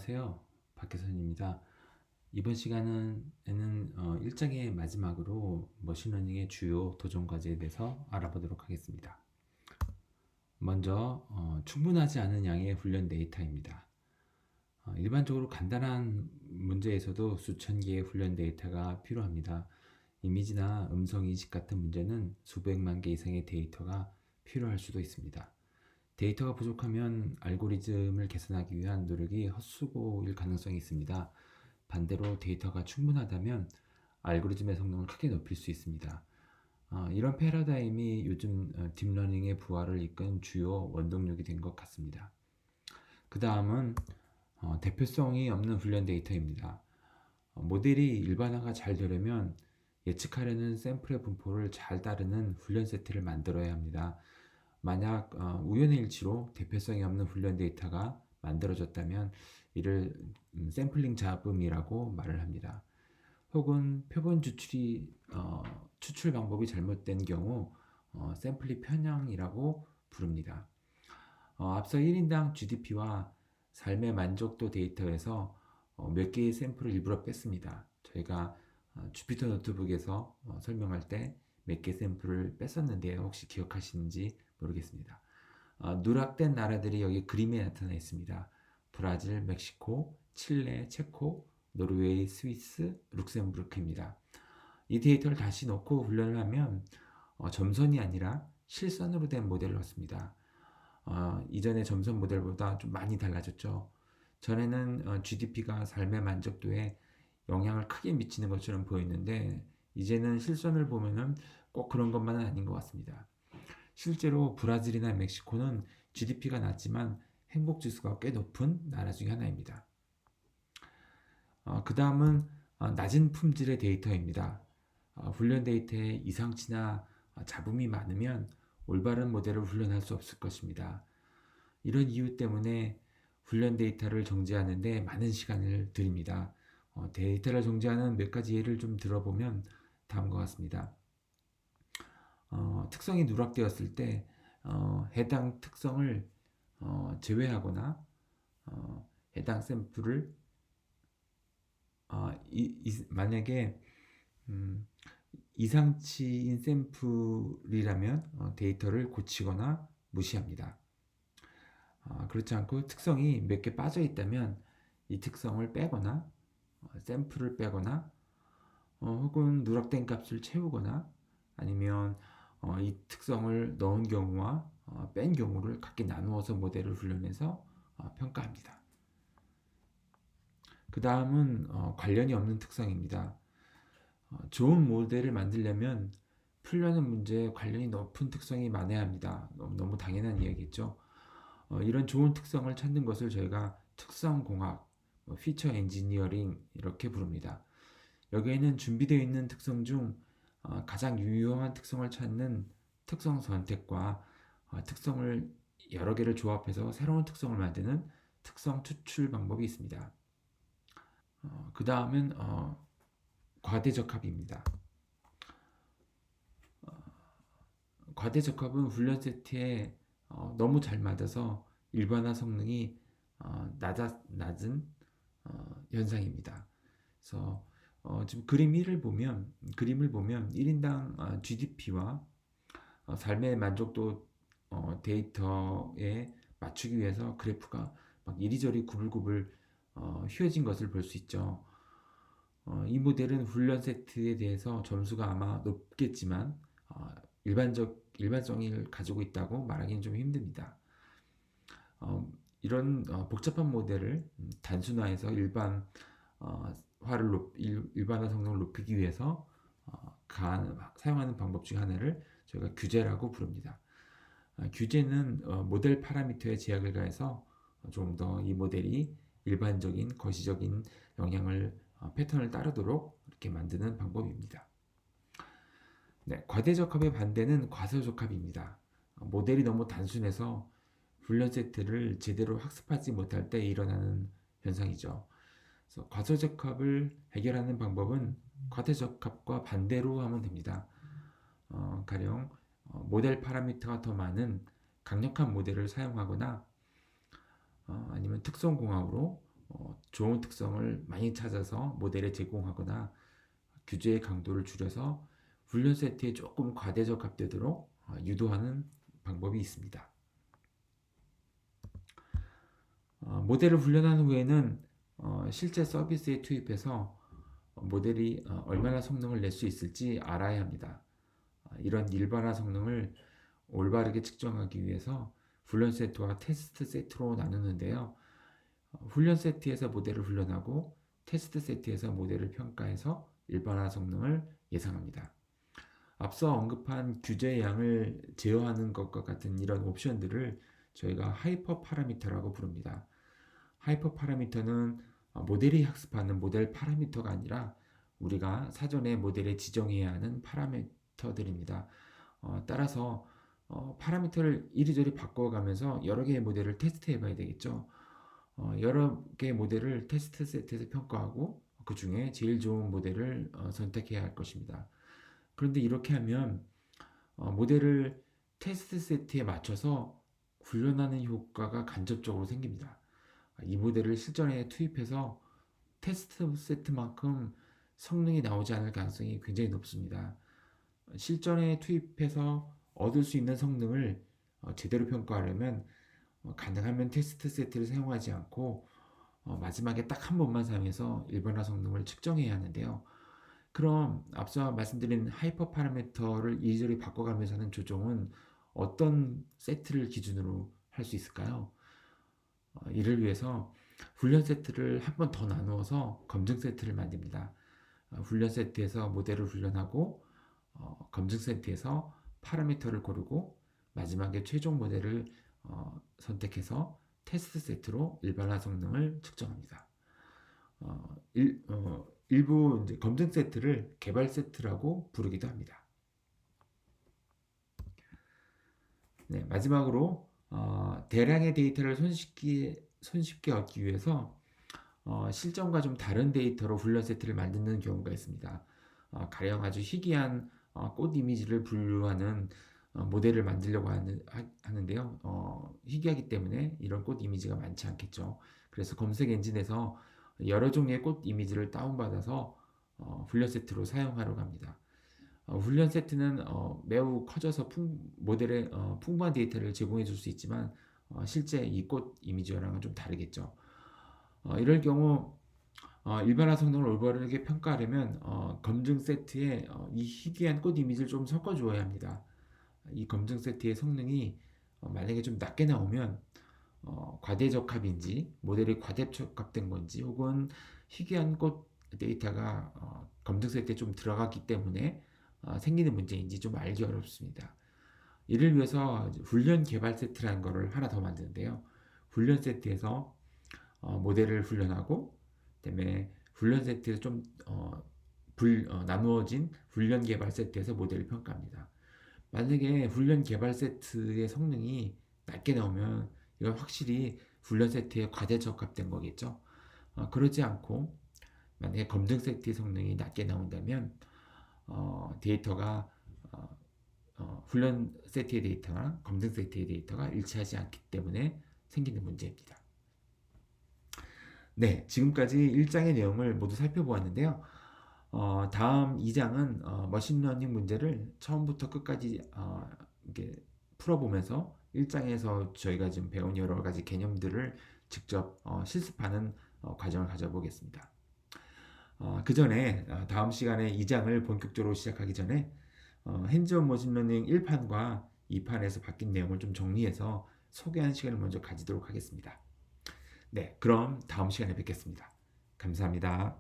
안녕하세요. 박혜선입니다. 이번 시간에는 1장의 마지막으로 머신러닝의 주요 도전 과제에 대해서 알아보도록 하겠습니다. 먼저 충분하지 않은 양의 훈련 데이터입니다. 일반적으로 간단한 문제에서도 수천 개의 훈련 데이터가 필요합니다. 이미지나 음성 인식 같은 문제는 수백만 개 이상의 데이터가 필요할 수도 있습니다. 데이터가 부족하면 알고리즘을 개선하기 위한 노력이 헛수고일 가능성이 있습니다. 반대로 데이터가 충분하다면 알고리즘의 성능을 크게 높일 수 있습니다. 이런 패러다임이 요즘 딥러닝의 부활을 이끈 주요 원동력이 된 것 같습니다. 그 다음은 대표성이 없는 훈련 데이터입니다. 모델이 일반화가 잘 되려면 예측하려는 샘플의 분포를 잘 따르는 훈련 세트를 만들어야 합니다. 만약 우연의 일치로 대표성이 없는 훈련 데이터가 만들어졌다면 이를 샘플링 잡음이라고 말을 합니다. 혹은 표본 추출 방법이 잘못된 경우 샘플링 편향이라고 부릅니다. 앞서 1인당 GDP와 삶의 만족도 데이터에서 몇 개의 샘플을 일부러 뺐습니다. 저희가 주피터 노트북에서 설명할 때 몇 개 샘플을 뺐었는데요. 혹시 기억하시는지 모르겠습니다. 누락된 나라들이 여기 그림에 나타나 있습니다. 브라질, 멕시코, 칠레, 체코, 노르웨이, 스위스, 룩셈부르크입니다. 이 데이터를 다시 넣고 훈련을 하면 점선이 아니라 실선으로 된 모델을 얻습니다. 이전의 점선 모델보다 좀 많이 달라졌죠. 전에는 GDP가 삶의 만족도에 영향을 크게 미치는 것처럼 보였는데 이제는 실선을 보면은 꼭 그런 것만은 아닌 것 같습니다. 실제로 브라질이나 멕시코는 GDP가 낮지만 행복지수가 꽤 높은 나라 중 하나입니다. 그 다음은 낮은 품질의 데이터입니다. 훈련 데이터에 이상치나 잡음이 많으면 올바른 모델을 훈련할 수 없을 것입니다. 이런 이유 때문에 훈련 데이터를 정지하는 데 많은 시간을 들입니다. 데이터를 정지하는 몇 가지 예를 좀 들어보면 다음과 같습니다. 특성이 누락되었을 때 해당 특성을 제외하거나 해당 샘플을 만약에 이상치인 샘플이라면 데이터를 고치거나 무시합니다. 그렇지 않고 특성이 몇 개 빠져 있다면 이 특성을 빼거나 샘플을 빼거나 혹은 누락된 값을 채우거나 아니면 이 특성을 넣은 경우와 뺀 경우를 각기 나누어서 모델을 훈련해서 평가합니다. 그 다음은 관련이 없는 특성입니다. 좋은 모델을 만들려면 풀려는 문제에 관련이 높은 특성이 많아야 합니다. 너무 당연한 이야기겠죠. 이런 좋은 특성을 찾는 것을 저희가 특성공학, 피처 엔지니어링 이렇게 부릅니다. 여기에는 준비되어 있는 특성 중 가장 유용한 특성을 찾는 특성 선택과 특성을 여러 개를 조합해서 새로운 특성을 만드는 특성 추출 방법이 있습니다. 그 다음은 과대적합입니다. 과대적합은 훈련 세트에 너무 잘 맞아서 일반화 성능이 낮은 현상입니다. 그래서 지금 그림을 보면 1인당 GDP와 삶의 만족도 데이터에 맞추기 위해서 그래프가 막 이리저리 구불구불 휘어진 것을 볼 수 있죠. 이 모델은 훈련 세트에 대해서 점수가 아마 높겠지만 일반성을 가지고 있다고 말하기는 좀 힘듭니다. 이런 복잡한 모델을 단순화해서 일반화 성능을 높이기 위해서 사용하는 방법 중 하나를 저희가 규제라고 부릅니다. 규제는 모델 파라미터에 제약을 가해서 좀 더 이 모델이 일반적인 거시적인 패턴을 따르도록 이렇게 만드는 방법입니다. 네, 과대적합의 반대는 과소적합입니다. 모델이 너무 단순해서 훈련 세트를 제대로 학습하지 못할 때 일어나는 현상이죠. 그래서 과소적합을 해결하는 방법은 과대적합과 반대로 하면 됩니다. 가령 모델 파라미터가 더 많은 강력한 모델을 사용하거나 아니면 특성공학으로 좋은 특성을 많이 찾아서 모델에 제공하거나 규제의 강도를 줄여서 훈련 세트에 조금 과대적합되도록 유도하는 방법이 있습니다. 모델을 훈련한 후에는 실제 서비스에 투입해서 모델이 얼마나 성능을 낼 수 있을지 알아야 합니다. 이런 일반화 성능을 올바르게 측정하기 위해서 훈련 세트와 테스트 세트로 나누는데요. 훈련 세트에서 모델을 훈련하고 테스트 세트에서 모델을 평가해서 일반화 성능을 예상합니다. 앞서 언급한 규제의 양을 제어하는 것과 같은 이런 옵션들을 저희가 하이퍼 파라미터라고 부릅니다. 하이퍼 파라미터는 모델이 학습하는 모델 파라미터가 아니라 우리가 사전에 모델에 지정해야 하는 파라미터들입니다. 따라서 파라미터를 이리저리 바꿔가면서 여러 개의 모델을 테스트해 봐야 되겠죠. 여러 개의 모델을 테스트 세트에서 평가하고 그 중에 제일 좋은 모델을 선택해야 할 것입니다. 그런데 이렇게 하면 모델을 테스트 세트에 맞춰서 훈련하는 효과가 간접적으로 생깁니다. 이 모델을 실전에 투입해서 테스트 세트만큼 성능이 나오지 않을 가능성이 굉장히 높습니다. 실전에 투입해서 얻을 수 있는 성능을 제대로 평가하려면 가능하면 테스트 세트를 사용하지 않고 마지막에 딱 한 번만 사용해서 일반화 성능을 측정해야 하는데요. 그럼 앞서 말씀드린 하이퍼 파라미터를 이리저리 바꿔가면서 하는 조정은 어떤 세트를 기준으로 할 수 있을까요? 이를 위해서 훈련 세트를 한 번 더 나누어서 검증 세트를 만듭니다. 훈련 세트에서 모델을 훈련하고 검증 세트에서 파라미터를 고르고 마지막에 최종 모델을 선택해서 테스트 세트로 일반화 성능을 측정합니다. 일부 이제 검증 세트를 개발 세트라고 부르기도 합니다. 네, 마지막으로 대량의 데이터를 손쉽게 얻기 위해서 실전과 좀 다른 데이터로 훈련 세트를 만드는 경우가 있습니다. 가령 아주 희귀한 꽃 이미지를 분류하는 모델을 만들려고 하는데요. 희귀하기 때문에 이런 꽃 이미지가 많지 않겠죠. 그래서 검색 엔진에서 여러 종류의 꽃 이미지를 다운받아서 훈련 세트로 사용하려고 합니다. 훈련 세트는 매우 커져서 모델에 풍부한 데이터를 제공해 줄 수 있지만 실제 이 꽃 이미지와랑은 좀 다르겠죠. 이럴 경우 일반화 성능을 올바르게 평가하려면 검증 세트에 이 희귀한 꽃 이미지를 좀 섞어 주어야 합니다. 이 검증 세트의 성능이 만약에 좀 낮게 나오면 과대적합인지 모델이 과대적합된 건지 혹은 희귀한 꽃 데이터가 검증 세트에 좀 들어갔기 때문에 생기는 문제인지 좀 알기 어렵습니다. 이를 위해서 훈련 개발 세트라는 것을 하나 더 만드는데요. 훈련 세트에서 모델을 훈련하고 그다음에 훈련 세트에서 좀 나누어진 훈련 개발 세트에서 모델을 평가합니다. 만약에 훈련 개발 세트의 성능이 낮게 나오면 이건 확실히 훈련 세트에 과대적합된 거겠죠. 그러지 않고 만약에 검증 세트의 성능이 낮게 나온다면 데이터가 훈련 세트의 데이터나 검증 세트의 데이터가 일치하지 않기 때문에 생기는 문제입니다. 네, 지금까지 1장의 내용을 모두 살펴보았는데요. 다음 2장은 머신러닝 문제를 처음부터 끝까지 이렇게 풀어보면서 1장에서 저희가 지금 배운 여러 가지 개념들을 직접 실습하는 과정을 가져보겠습니다. 그 전에 다음 시간에 2장을 본격적으로 시작하기 전에 핸즈온 머신러닝 1판과 2판에서 바뀐 내용을 좀 정리해서 소개하는 시간을 먼저 가지도록 하겠습니다. 네, 그럼 다음 시간에 뵙겠습니다. 감사합니다.